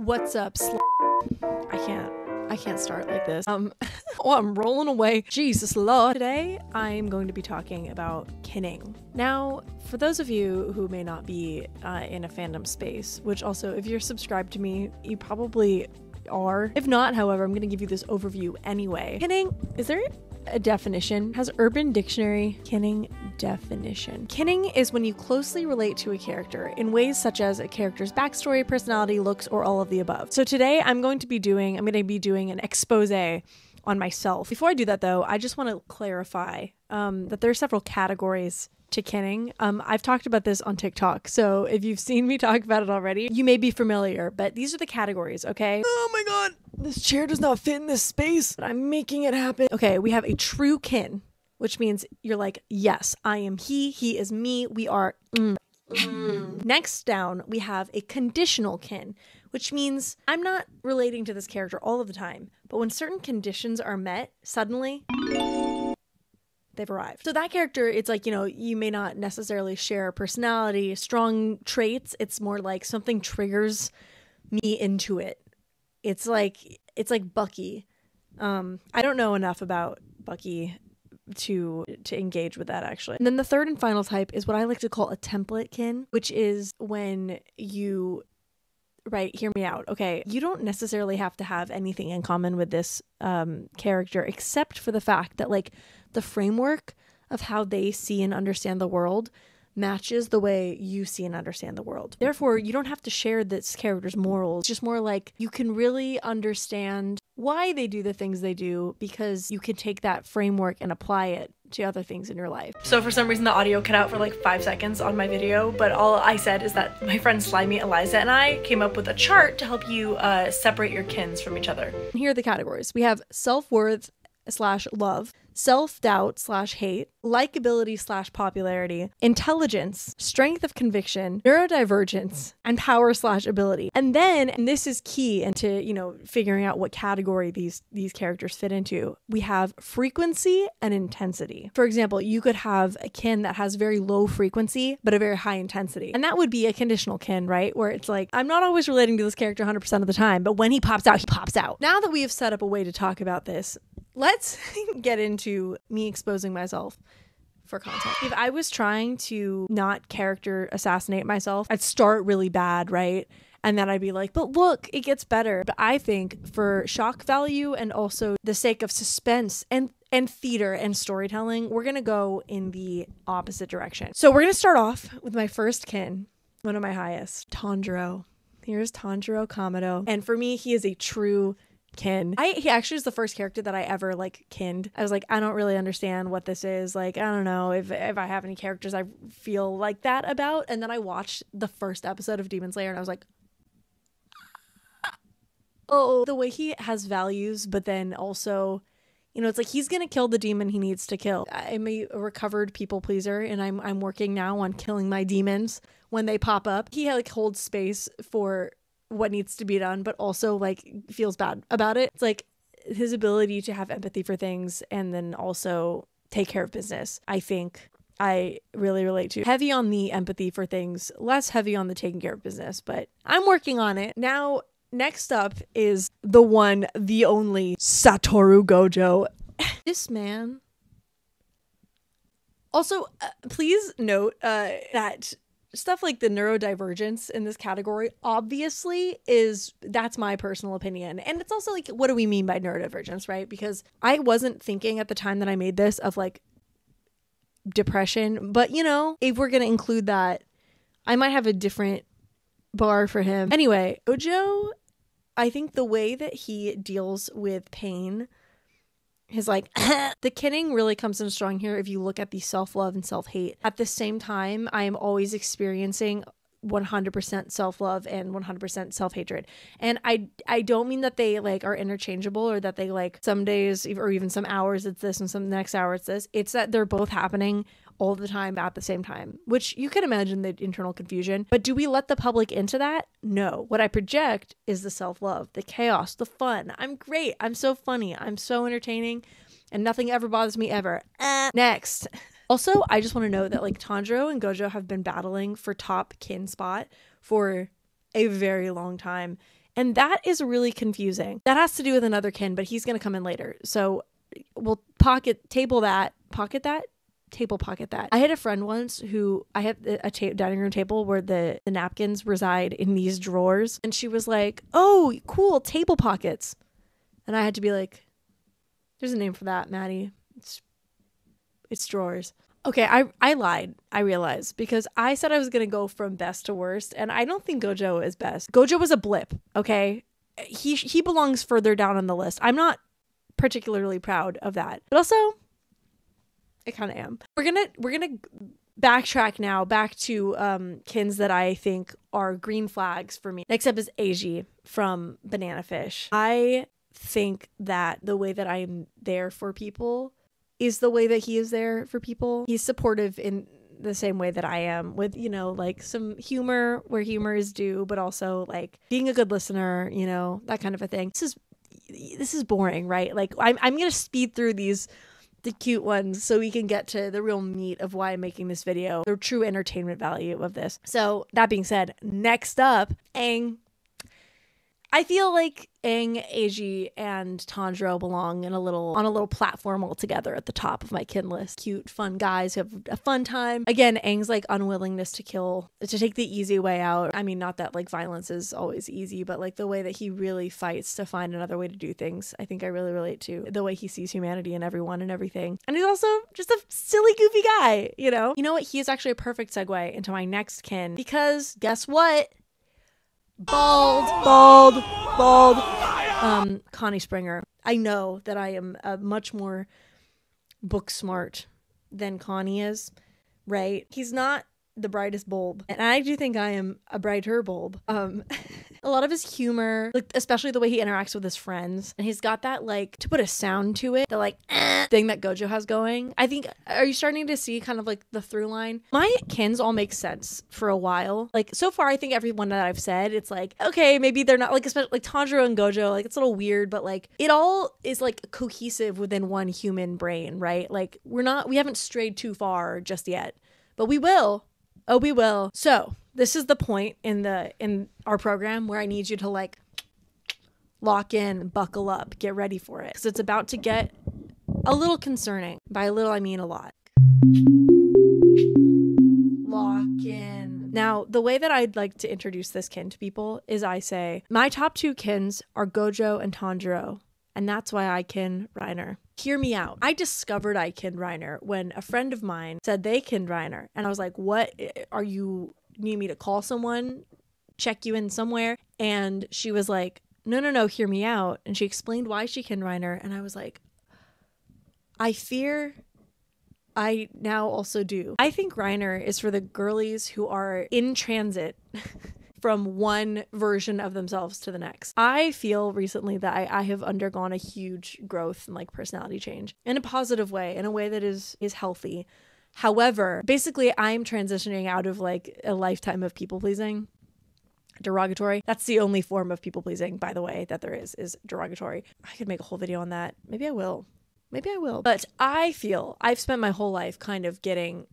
What's up, I can't start like this. Oh, I'm rolling away. Jesus Lord. Today, I'm going to be talking about kinning. Now, for those of you who may not be in a fandom space, which also, if you're subscribed to me, you probably are. If not, however, I'm going to give you this overview anyway. Kinning, is there a definition? Has Urban Dictionary kinning definition? Kinning is when you closely relate to a character in ways such as a character's backstory, personality, looks, or all of the above. So today I'm going to be doing an expose on myself. Before I do that though, I just want to clarify that there are several categories to kinning. I've talked about this on TikTok, so if you've seen me talk about it already, you may be familiar, but these are the categories, okay? Oh my god, this chair does not fit in this space, but I'm making it happen. Okay, we have a true kin, which means you're like, yes, I am he is me, we are Next down, we have a conditional kin, which means I'm not relating to this character all of the time, but when certain conditions are met, suddenly they've arrived. So that character, it's like, you know, you may not necessarily share personality, strong traits. It's more like something triggers me into it. It's like Bucky. I don't know enough about Bucky to engage with that actually. And then the third and final type is what I like to call a template kin, which is when you, right, hear me out. Okay, you don't necessarily have to have anything in common with this character except for the fact that like the framework of how they see and understand the world matches the way you see and understand the world. Therefore, you don't have to share this character's morals. It's just more like you can really understand why they do the things they do because you can take that framework and apply it to other things in your life. So for some reason the audio cut out for like 5 seconds on my video, but all I said is that my friend Slimy Eliza and I came up with a chart to help you separate your kins from each other. And here are the categories. We have self-worth / love, self-doubt / hate, likability / popularity, intelligence, strength of conviction, neurodivergence, and power / ability. And then, and this is key into, you know, figuring out what category these characters fit into, we have frequency and intensity. For example, you could have a kin that has very low frequency, but a very high intensity. And that would be a conditional kin, right? Where it's like, I'm not always relating to this character 100% of the time, but when he pops out, he pops out. Now that we have set up a way to talk about this, let's get into me exposing myself for content. If I was trying to not character assassinate myself, I'd start really bad, right? And then I'd be like, but look, it gets better. But I think for shock value and also the sake of suspense and theater and storytelling, we're gonna go in the opposite direction. So we're gonna start off with my first kin, one of my highest, Tanjiro. Here's Tanjiro Kamado. And for me, he is a true kin. He actually is the first character that I ever like kinned. I was like, I don't really understand what this is. Like, I don't know if I have any characters I feel like that about. And then I watched the first episode of Demon Slayer and I was like, oh, the way he has values, but then also, you know, it's like he's gonna kill the demon he needs to kill. I'm a recovered people pleaser and I'm working now on killing my demons when they pop up. He like holds space for what needs to be done, but also like feels bad about it. It's like his ability to have empathy for things and then also take care of business, I think I really relate to. Heavy on the empathy for things, less heavy on the taking care of business, but I'm working on it. Now, next up is the one, the only Satoru Gojo. This man. Also, please note that stuff like the neurodivergence in this category obviously that's my personal opinion. And it's also like, what do we mean by neurodivergence, right? Because I wasn't thinking at the time that I made this of like depression, but you know, if we're going to include that, I might have a different bar for him. Anyway, Gojo, I think the way that he deals with pain, his like the kinning really comes in strong here if you look at the self-love and self-hate. At the same time, I am always experiencing 100% self-love and 100% self-hatred. And I don't mean that they like are interchangeable or that they like some days or even some hours it's this and some next hour it's this. It's that they're both happening all the time at the same time, which you can imagine the internal confusion. But do we let the public into that? No. What I project is the self-love, the chaos, the fun. I'm great. I'm so funny. I'm so entertaining and nothing ever bothers me ever. Next. Also, I just want to note that like Tanjiro and Gojo have been battling for top kin spot for a very long time. And that is really confusing. That has to do with another kin, but he's going to come in later. So we'll table that. Pocket that? Table pocket that. I had a friend once who I have a dining room table where the napkins reside in these drawers. And she was like, oh, cool, table pockets. And I had to be like, there's a name for that, Maddie. It's drawers. Okay, I lied, I realized, because I said I was going to go from best to worst, and I don't think Gojo is best. Gojo was a blip, okay? He belongs further down on the list. I'm not particularly proud of that. But also, I kind of am. We're gonna backtrack now back to kins that I think are green flags for me. Next up is Eiji from Banana Fish. I think that the way that I'm there for people is the way that he is there for people. He's supportive in the same way that I am, with, you know, like some humor where humor is due, but also like being a good listener, you know, that kind of a thing. This is boring, right? Like I'm gonna speed through the cute ones so we can get to the real meat of why I'm making this video, the true entertainment value of this. So that being said, next up, Aang. I feel like Aang, Eiji, and Tanjiro belong on a little platform all together at the top of my kin list. Cute, fun guys who have a fun time. Again, Aang's like unwillingness to take the easy way out. I mean, not that like violence is always easy, but like the way that he really fights to find another way to do things. I think I really relate to the way he sees humanity in everyone and everything. And he's also just a silly, goofy guy, you know? You know what? He is actually a perfect segue into my next kin, because guess what? Bald. Connie Springer. I know that I am much more book smart than Connie is, right? He's not the brightest bulb, and I do think I am a brighter bulb. A lot of his humor, like especially the way he interacts with his friends, and he's got that, like, to put a sound to it, the like thing that Gojo has going. I think, are you starting to see kind of like the through line? My kins all make sense for a while. Like so far, I think everyone that I've said, it's like, okay, maybe they're not, like, especially like Tanjiro and Gojo, like it's a little weird, but like it all is like cohesive within one human brain, right? Like we haven't strayed too far just yet, but we will. Oh, we will. So this is the point in our program where I need you to like lock in, buckle up, get ready for it, because it's about to get a little concerning. By a little, I mean a lot. Lock in. Now, the way that I'd like to introduce this kin to people is I say, my top two kins are Gojo and Tanjiro, and that's why I kin Reiner. Hear me out. I discovered I kin Reiner when a friend of mine said they kin Reiner, and I was like, what? Are you need me to call someone, check you in somewhere? And she was like, no, hear me out. And she explained why she kin Reiner, and I was like, I fear I now also do. I think Reiner is for the girlies who are in transit from one version of themselves to the next. I feel recently that I have undergone a huge growth and like personality change in a positive way, in a way that is healthy. However, basically I'm transitioning out of like a lifetime of people pleasing. Derogatory. That's the only form of people pleasing, by the way, that there is derogatory. I could make a whole video on that. Maybe I will. But I feel I've spent my whole life kind of getting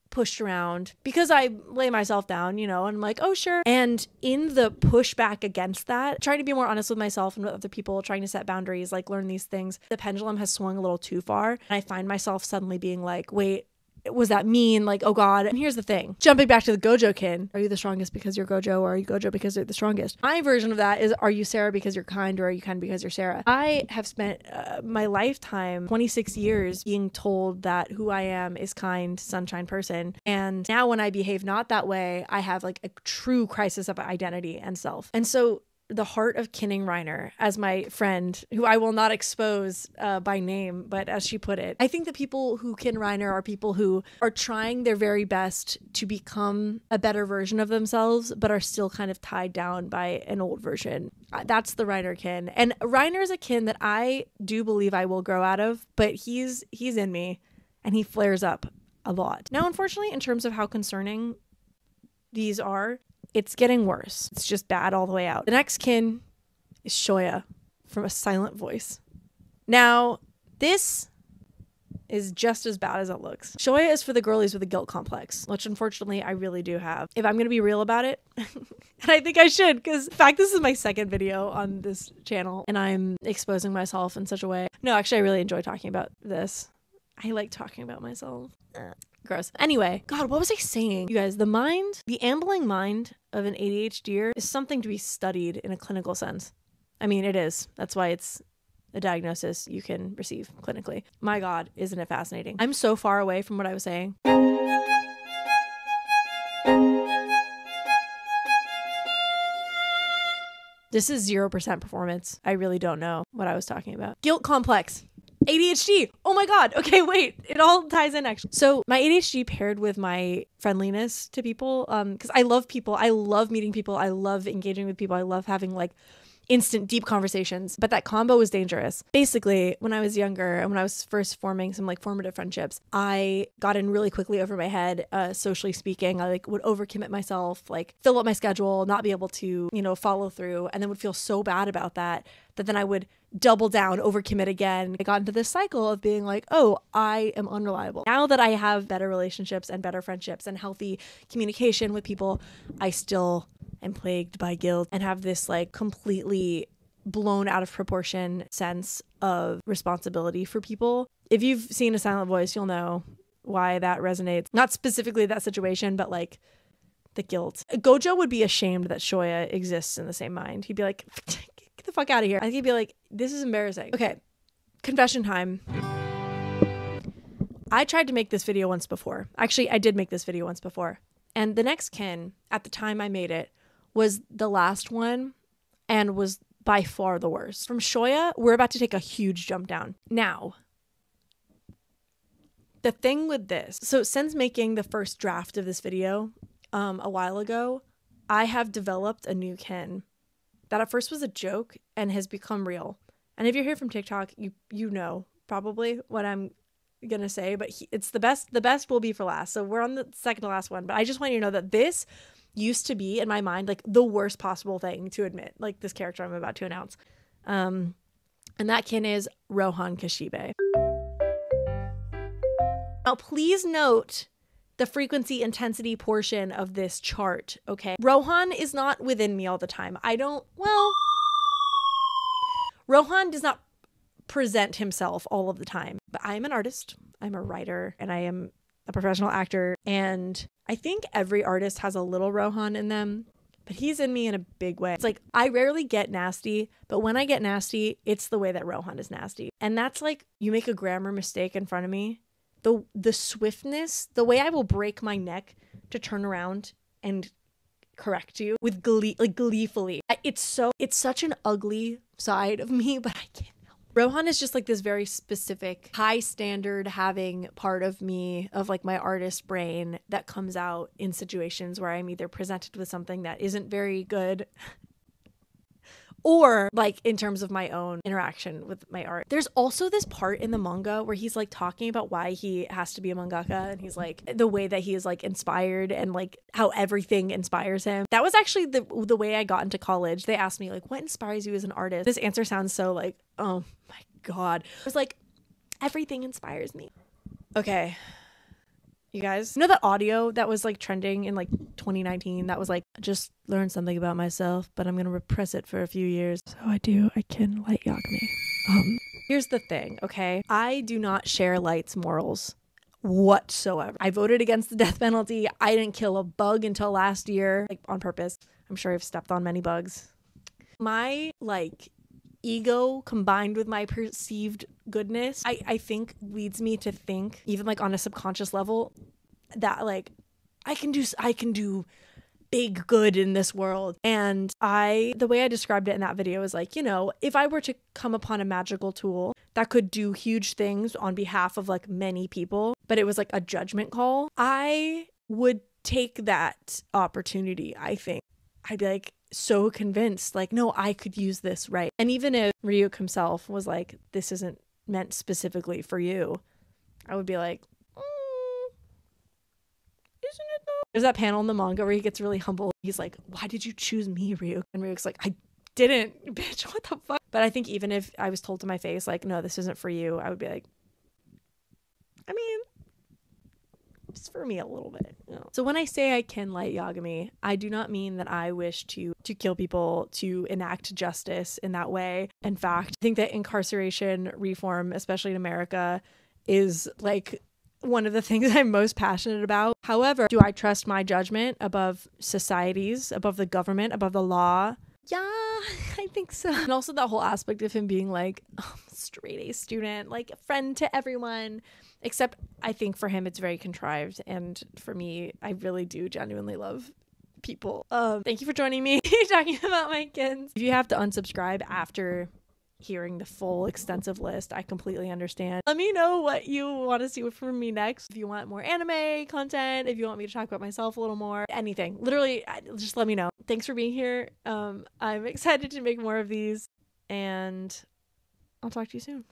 pushed around because I lay myself down, you know, and I'm like, oh, sure. And in the pushback against that, trying to be more honest with myself and with other people, trying to set boundaries, like learn these things, the pendulum has swung a little too far. And I find myself suddenly being like, wait, was that mean? Like, oh God. And here's the thing, jumping back to the Gojo kin, are you the strongest because you're Gojo, or are you Gojo because you're the strongest? My version of that is, are you Sarah because you're kind, or are you kind because you're Sarah? I have spent my lifetime, 26 years, being told that who I am is kind, sunshine person. And now when I behave not that way, I have like a true crisis of identity and self. And so the heart of kinning Reiner, as my friend, who I will not expose by name, but as she put it, I think the people who kin Reiner are people who are trying their very best to become a better version of themselves, but are still kind of tied down by an old version. That's the Reiner kin. And Reiner is a kin that I do believe I will grow out of, but he's in me and he flares up a lot. Now, unfortunately, in terms of how concerning these are, it's getting worse. It's just bad all the way out. The next kin is Shoya from A Silent Voice. Now, this is just as bad as it looks. Shoya is for the girlies with a guilt complex, which unfortunately I really do have. If I'm going to be real about it, and I think I should, because in fact, this is my second video on this channel and I'm exposing myself in such a way. No, actually, I really enjoy talking about this. I like talking about myself. Gross. Anyway, God, what was I saying? You guys, the mind, the ambling mind of an ADHDer is something to be studied in a clinical sense. I mean, it is. That's why it's a diagnosis you can receive clinically. My God, isn't it fascinating? I'm so far away from what I was saying. This is 0% performance. I really don't know what I was talking about. Guilt complex. ADHD. Oh my God. Okay, wait. It all ties in actually. So my ADHD paired with my friendliness to people, because I love people. I love meeting people. I love engaging with people. I love having like instant deep conversations, but that combo was dangerous. Basically, when I was younger and when I was first forming some like formative friendships, I got in really quickly over my head, socially speaking. I like would overcommit myself, like fill up my schedule, not be able to, follow through, and then would feel so bad about that then I would double down, overcommit again. I got into this cycle of being like, oh, I am unreliable. Now that I have better relationships and better friendships and healthy communication with people, I still am plagued by guilt and have this like completely blown out of proportion sense of responsibility for people. If you've seen A Silent Voice, you'll know why that resonates. Not specifically that situation, but like the guilt. Gojo would be ashamed that Shoya exists in the same mind. He'd be like, get the fuck out of here. I think he'd be like, this is embarrassing. Okay, confession time. I tried to make this video once before. Actually, I did make this video once before. And the next kin, at the time I made it, was the last one and was by far the worst. From Shoya, we're about to take a huge jump down. Now, the thing with this, so since making the first draft of this video a while ago, I have developed a new kin that at first was a joke and has become real. And if you're here from TikTok, you know probably what I'm gonna say, but it's the best. The best will be for last. So we're on the second to last one, but I just want you to know that this used to be in my mind like the worst possible thing to admit, like this character I'm about to announce. And that kin is Rohan Kashibe. Now please note the frequency intensity portion of this chart, okay? Rohan is not within me all the time. Rohan does not present himself all of the time, but I'm an artist, I'm a writer, and I am a professional actor, and I think every artist has a little Rohan in them, but he's in me in a big way. It's like I rarely get nasty, but when I get nasty, it's the way that Rohan is nasty. And that's like you make a grammar mistake in front of me, the swiftness, the way I will break my neck to turn around and correct you with gleefully. It's such an ugly side of me, but I can't. Rohan is just like this very specific, high standard having part of me, of like my artist brain that comes out in situations where I'm either presented with something that isn't very good or like in terms of my own interaction with my art. There's also this part in the manga where he's like talking about why he has to be a mangaka, and he's like the way that he is like inspired and like how everything inspires him. That was actually the way I got into college. They asked me like, what inspires you as an artist? This answer sounds so like, oh my God. I was like, everything inspires me. Okay. You guys, you know that audio that was like trending in like 2019 that was like, just learned something about myself, but I'm going to repress it for a few years. So I can light yak me. Here's the thing, okay? I do not share Light's morals whatsoever. I voted against the death penalty. I didn't kill a bug until last year, like on purpose. I'm sure I've stepped on many bugs. My like ego combined with my perceived goodness, I think leads me to think, even like on a subconscious level, that like I can do big good in this world. And the way I described it in that video is like, if I were to come upon a magical tool that could do huge things on behalf of like many people, but it was like a judgment call, I would take that opportunity. I think I'd be like so convinced, like, no, I could use this, right? And even if Ryuk himself was like, this isn't meant specifically for you, I would be like, isn't it though? There's that panel in the manga where he gets really humble. He's like, why did you choose me, Ryuk? And Ryuk's like, I didn't, bitch, what the fuck? But I think even if I was told to my face, like, no, this isn't for you, I would be like, I mean, just for me a little bit. So when I say I can light Yagami, I do not mean that I wish to kill people, to enact justice in that way. In fact, I think that incarceration reform, especially in America, is like one of the things I'm most passionate about. However, do I trust my judgment above societies, above the government, above the law? Yeah, I think so. And also that whole aspect of him being like, straight A student, like a friend to everyone. Except I think for him it's very contrived, and for me, I really do genuinely love people. Thank you for joining me talking about my kids. If you have to unsubscribe after hearing the full extensive list, I completely understand. Let me know what you want to see from me next. If you want more anime content, if you want me to talk about myself a little more, anything. Literally, just let me know. Thanks for being here. I'm excited to make more of these, and I'll talk to you soon.